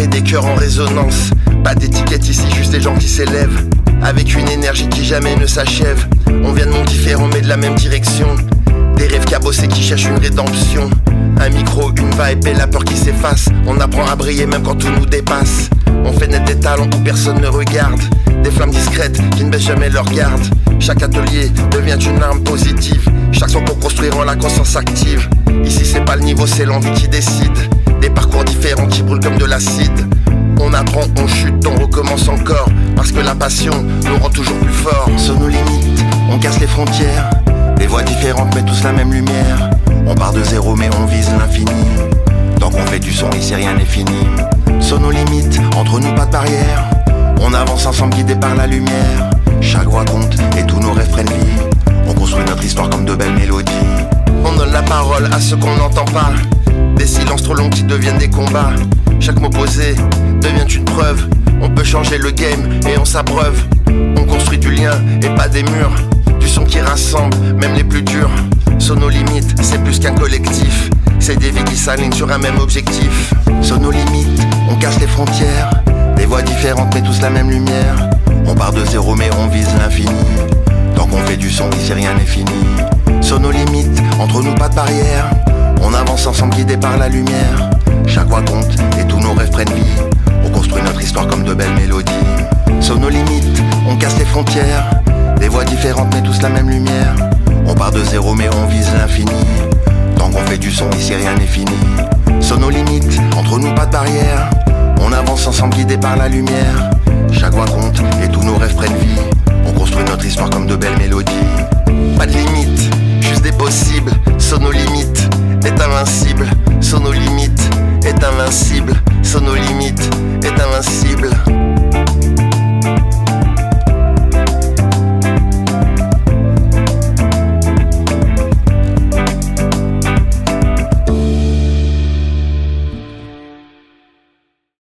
et des cœurs en résonance. Pas d'étiquette ici, juste des gens qui s'élèvent avec une énergie qui jamais ne s'achève. On vient de mondes différents mais de la même direction. Des rêves cabossés qui cherchent une rédemption. Un micro, une vibe et la peur qui s'efface. On apprend à briller même quand tout nous dépasse. On fait naître des talents où personne ne regarde. Des flammes discrètes qui ne baissent jamais leur garde. Chaque atelier devient une arme positive. Chaque son qu'on construit rend la conscience active. Ici c'est pas le niveau, c'est l'envie qui décide. Des parcours différents qui brûlent comme de l'acide. On apprend, on chute, on recommence encore. Parce que la passion nous rend toujours plus forts. Sur nos limites, on casse les frontières. Des voix différentes mais tous la même lumière. On part de zéro mais on vise l'infini. Tant qu'on fait du son ici rien n'est fini. Sur nos limites, entre nous pas de barrière. On avance ensemble guidés par la lumière. Chaque voix compte et tous nos rêves prennent vie. On construit notre histoire comme de belles mélodies. On donne la parole à ceux qu'on n'entend pas. Des silences trop longs qui deviennent des combats. Chaque mot posé devient une preuve. On peut changer le game et on s'abreuve. On construit du lien et pas des murs. Du son qui rassemble, même les plus durs. Sur nos limites, c'est plus qu'un collectif. C'est des vies qui s'alignent sur un même objectif. Sur nos limites, on casse les frontières. Des voix différentes mais tous la même lumière. On part de zéro mais on vise l'infini. Tant qu'on fait du son, ici rien n'est fini. Sur nos limites, entre nous pas de barrière. On avance ensemble guidés par la lumière. Chaque voix compte et tous nos rêves prennent vie. On construit notre histoire comme de belles mélodies. Sur nos limites, on casse les frontières. Des voix différentes mais tous la même lumière. On part de zéro mais on vise l'infini. Tant qu'on fait du son, ici rien n'est fini. Sur nos limites, entre nous pas de barrière. On avance ensemble guidés par la lumière. Chaque voix compte et tous nos rêves prennent vie. On construit notre histoire comme de belles mélodies. Pas de limites, juste des possibles. Sur nos limites,